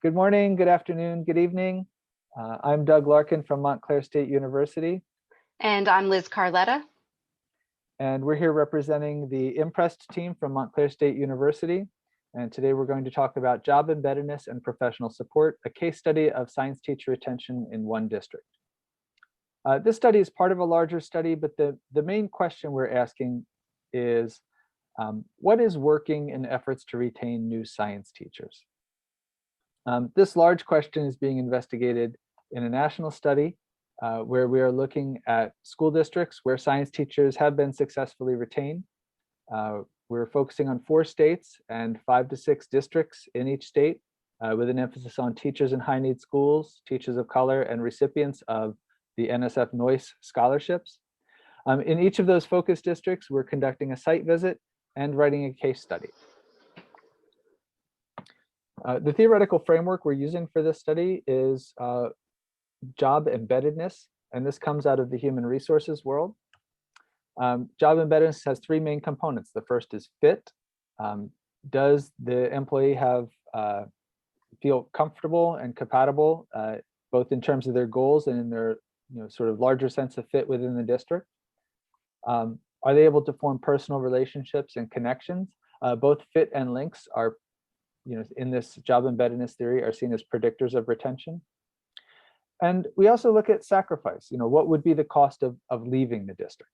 Good morning, good afternoon, good evening. I'm Doug Larkin from Montclair State University, And I'm Liz Carletta. and we're here representing the Impressed team from Montclair State University. And today we're going to talk about job embeddedness and professional support, a case study of science teacher retention in one district. This study is part of a larger study, but the main question we're asking is, what is working in efforts to retain new science teachers? This large question is being investigated in a national study where we are looking at school districts where science teachers have been successfully retained. We're focusing on 4 states and 5 to 6 districts in each state with an emphasis on teachers in high need schools, teachers of color, and recipients of the NSF Noyce scholarships. In each of those focus districts, we're conducting a site visit and writing a case study. The theoretical framework we're using for this study is job embeddedness, and this comes out of the human resources world. Job embeddedness has 3 main components. The first is fit. Does the employee feel comfortable and compatible, both in terms of their goals and in their sort of larger sense of fit within the district? Are they able to form personal relationships and connections? Both fit and links are, in this job embeddedness theory, are seen as predictors of retention. And we also look at sacrifice. What would be the cost of leaving the district?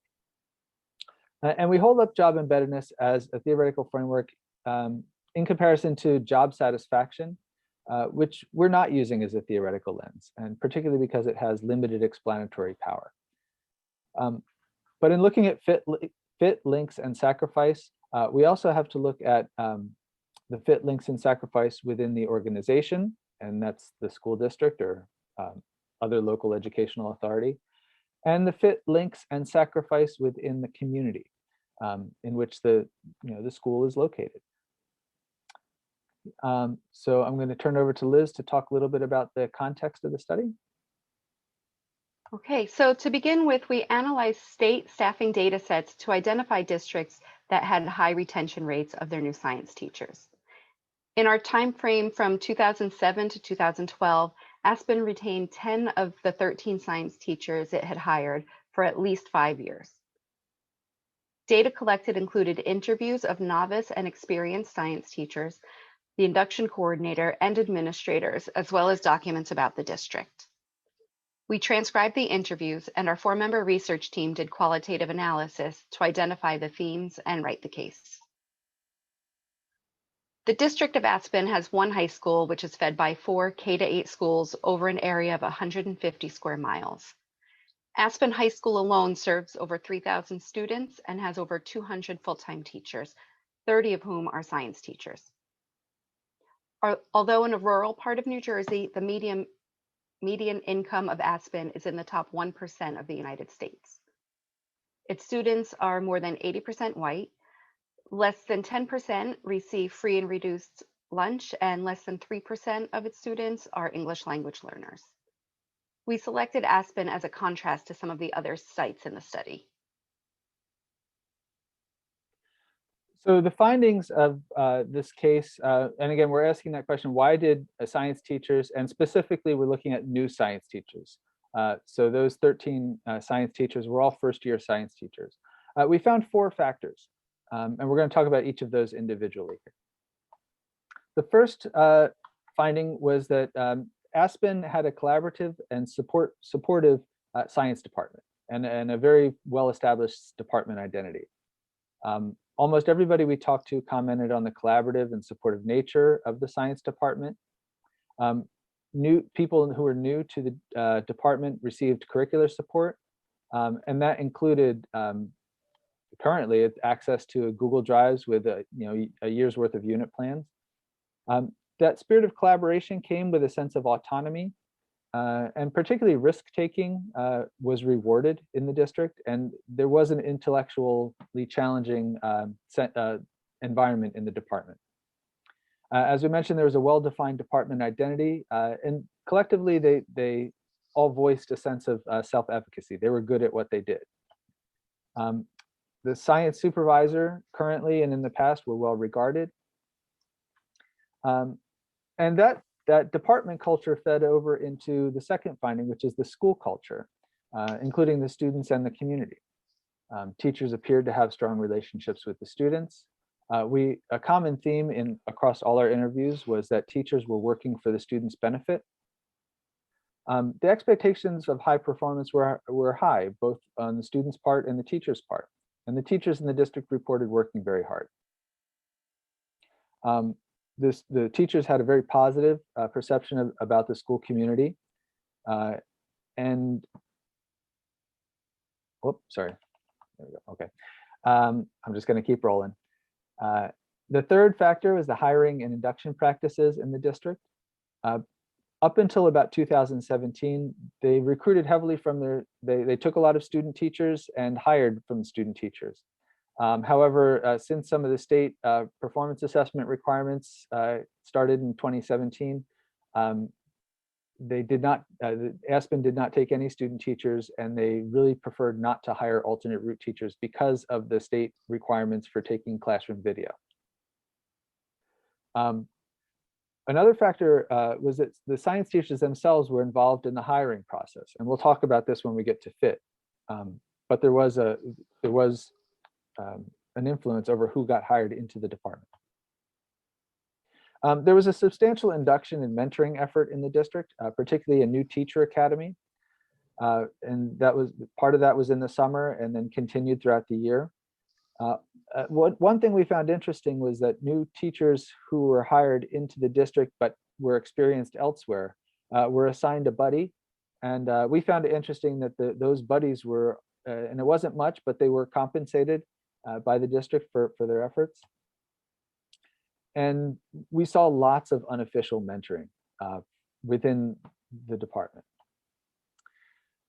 And we hold up job embeddedness as a theoretical framework in comparison to job satisfaction, which we're not using as a theoretical lens, and particularly because it has limited explanatory power. But in looking at fit, links, and sacrifice, we also have to look at the fit, links, and sacrifice within the organization, and that's the school district or other local educational authority, and the fit, links, and sacrifice within the community in which the school is located. So I'm going to turn over to Liz to talk a little bit about the context of the study. Okay, so to begin with, we analyzed state staffing data sets to identify districts that had high retention rates of their new science teachers. In our time frame from 2007 to 2012, Aspen retained 10 of the 13 science teachers it had hired for at least 5 years. Data collected included interviews of novice and experienced science teachers, the induction coordinator, and administrators, as well as documents about the district. We transcribed the interviews, and our 4-member research team did qualitative analysis to identify the themes and write the case. The district of Aspen has 1 high school, which is fed by 4 K-8 schools over an area of 150 square miles. Aspen High School alone serves over 3,000 students and has over 200 full-time teachers, 30 of whom are science teachers. Although in a rural part of New Jersey, the median income of Aspen is in the top 1% of the United States. Its students are more than 80% white. Less than 10% receive free and reduced lunch, and less than 3% of its students are English language learners. We selected Aspen as a contrast to some of the other sites in the study. So the findings of this case, and again, we're asking that question, why did science teachers, and specifically we're looking at new science teachers. So those 13 science teachers were all first-year science teachers. We found 4 factors. And we're going to talk about each of those individually. The first finding was that Aspen had a collaborative and supportive science department and a very well-established department identity. Almost everybody we talked to commented on the collaborative and supportive nature of the science department. New people who were new to the department received curricular support, and that included currently access to Google Drives with a year's worth of unit plans. That spirit of collaboration came with a sense of autonomy, and particularly risk-taking was rewarded in the district, and there was an intellectually challenging environment in the department. As we mentioned, there was a well-defined department identity, and collectively they all voiced a sense of self-efficacy. They were good at what they did. The science supervisor currently and in the past were well regarded. And that that department culture fed over into the second finding, which is the school culture, including the students and the community. Teachers appeared to have strong relationships with the students. A common theme across all our interviews was that teachers were working for the students' benefit. The expectations of high performance were high, both on the students' part and the teachers' part. And the teachers in the district reported working very hard. The teachers had a very positive perception about the school community. Sorry. There we go. Okay. I'm just going to keep rolling. The third factor was the hiring and induction practices in the district. Up until about 2017, they recruited heavily from they took a lot of student teachers and hired from student teachers. However, since some of the state performance assessment requirements started in 2017, Aspen did not take any student teachers, and they really preferred not to hire alternate route teachers because of the state requirements for taking classroom video. Another factor was that the science teachers themselves were involved in the hiring process, and we'll talk about this when we get to fit. But there was an influence over who got hired into the department. There was a substantial induction and mentoring effort in the district, particularly a new teacher academy, and part of that was in the summer and then continued throughout the year. One thing we found interesting was that new teachers who were hired into the district but were experienced elsewhere were assigned a buddy, and we found it interesting that those buddies were, and it wasn't much, but they were compensated by the district for their efforts. And we saw lots of unofficial mentoring within the department.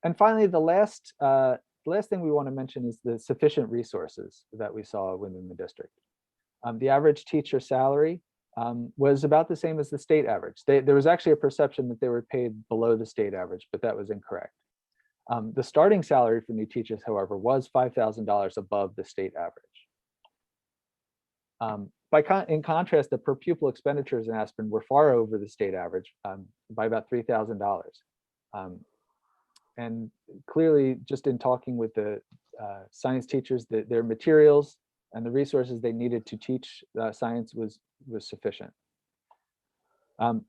And finally, the last thing we want to mention is the sufficient resources that we saw within the district. The average teacher salary was about the same as the state average. There was actually a perception that they were paid below the state average, but that was incorrect. The starting salary for new teachers, however, was $5,000 above the state average. In contrast, the per pupil expenditures in Aspen were far over the state average by about $3,000. And clearly, just in talking with the science teachers, their materials and the resources they needed to teach science was sufficient.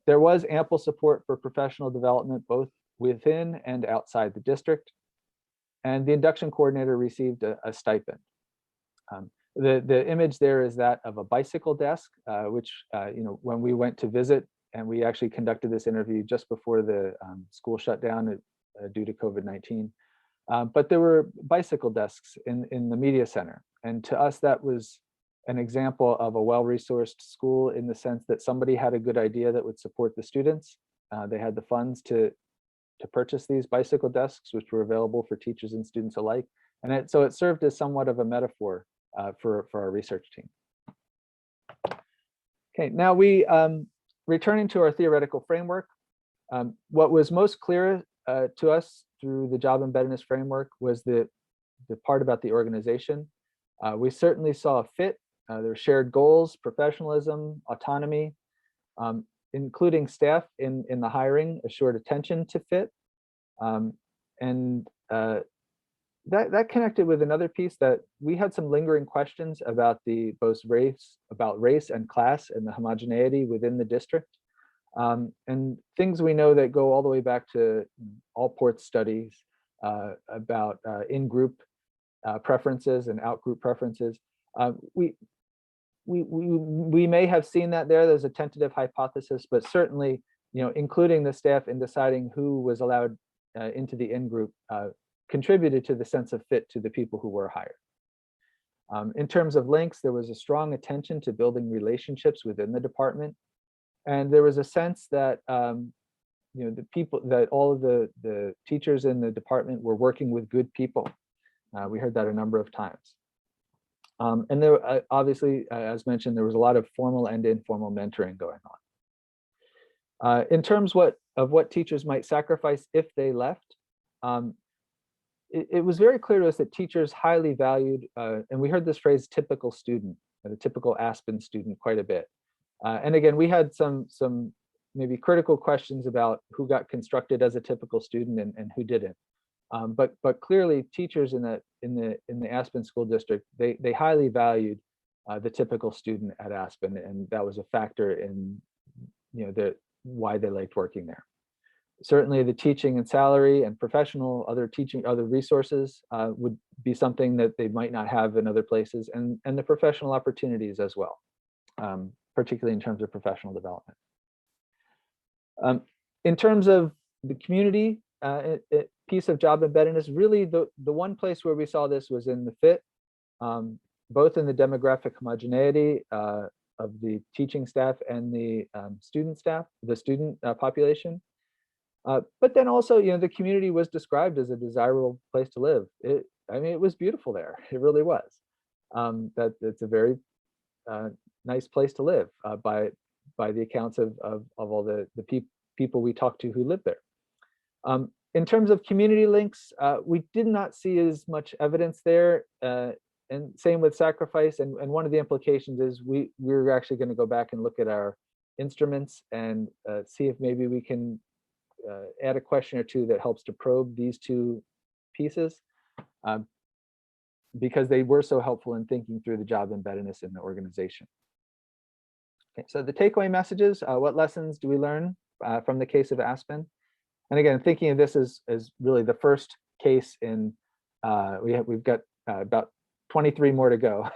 There was ample support for professional development, both within and outside the district. And the induction coordinator received a stipend. The image there is that of a bicycle desk, which, when we went to visit, and we actually conducted this interview just before the school shut down due to COVID-19. But there were bicycle desks in the media center. And to us, that was an example of a well-resourced school in the sense that somebody had a good idea that would support the students. They had the funds to purchase these bicycle desks, which were available for teachers and students alike. And so it served as somewhat of a metaphor for our research team. Okay, now returning to our theoretical framework, what was most clear to us through the job embeddedness framework was the part about the organization. We certainly saw a fit. There were shared goals, professionalism, autonomy, including staff in the hiring, assured attention to fit. That connected with another piece that we had some lingering questions about both race and class and the homogeneity within the district. And things we know that go all the way back to Allport studies about in-group preferences and out-group preferences. We may have seen that there's a tentative hypothesis, but certainly, including the staff in deciding who was allowed into the in-group contributed to the sense of fit to the people who were hired. In terms of links, there was a strong attention to building relationships within the department. And there was a sense that all of the teachers in the department were working with good people. We heard that a number of times. And there, obviously, as mentioned, there was a lot of formal and informal mentoring going on. In terms of what teachers might sacrifice if they left, it was very clear to us that teachers highly valued, and we heard this phrase, typical student, the typical Aspen student quite a bit. And again, we had some maybe critical questions about who got constructed as a typical student and who didn't. But clearly, teachers in the Aspen School District, they highly valued the typical student at Aspen, and that was a factor in why they liked working there. Certainly, the teaching and salary and professional other resources would be something that they might not have in other places, and the professional opportunities as well, particularly in terms of professional development. In terms of the community piece of job embeddedness, really the one place where we saw this was in the fit, both in the demographic homogeneity of the teaching staff and the student population. But then also, the community was described as a desirable place to live. It was beautiful there. It really was. That it's a very nice place to live by the accounts of all the people we talked to who lived there. In terms of community links, we did not see as much evidence there, and same with sacrifice. And one of the implications is we're actually going to go back and look at our instruments and see if maybe we can add a question or two that helps to probe these two pieces, because they were so helpful in thinking through the job embeddedness in the organization. Okay, so the takeaway messages, what lessons do we learn from the case of Aspen? And again, thinking of this as really the first case in, we've got about 23 more to go.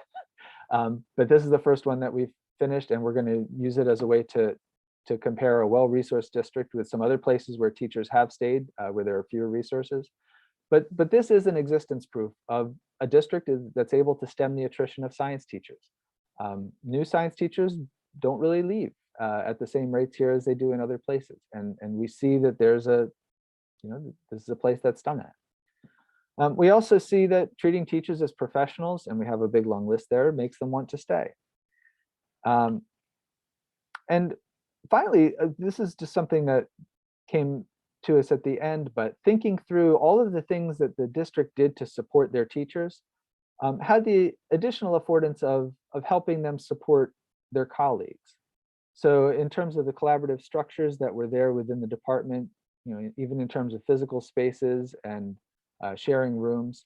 But this is the first one that we've finished, and we're going to use it as a way to compare a well-resourced district with some other places where teachers have stayed, where there are fewer resources. But this is an existence proof of a district that's able to stem the attrition of science teachers. New science teachers don't really leave at the same rates here as they do in other places. And we see that there's this is a place that's done that. We also see that treating teachers as professionals, and we have a big long list there, makes them want to stay. And finally, this is just something that came to us at the end, but thinking through all of the things that the district did to support their teachers had the additional affordance of helping them support their colleagues. So in terms of the collaborative structures that were there within the department, even in terms of physical spaces and sharing rooms,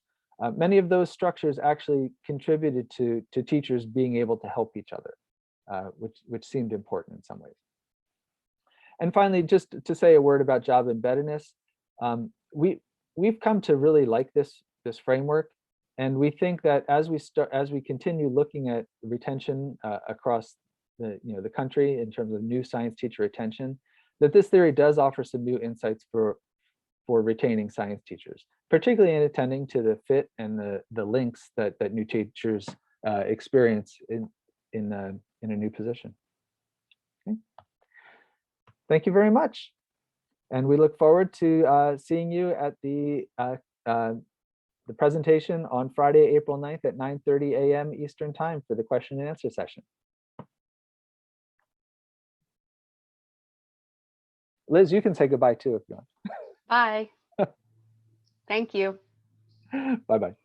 many of those structures actually contributed to teachers being able to help each other, which seemed important in some ways. And finally, just to say a word about job embeddedness, we've come to really like this framework, and we think that as we continue looking at retention across the country in terms of new science teacher retention, that this theory does offer some new insights for retaining science teachers, particularly in attending to the fit and the links that new teachers experience in a new position. Okay. Thank you very much. And we look forward to seeing you at the presentation on Friday, April 9th at 9:30 a.m. Eastern Time for the question and answer session. Liz, you can say goodbye too if you want. Bye. Thank you. Bye-bye.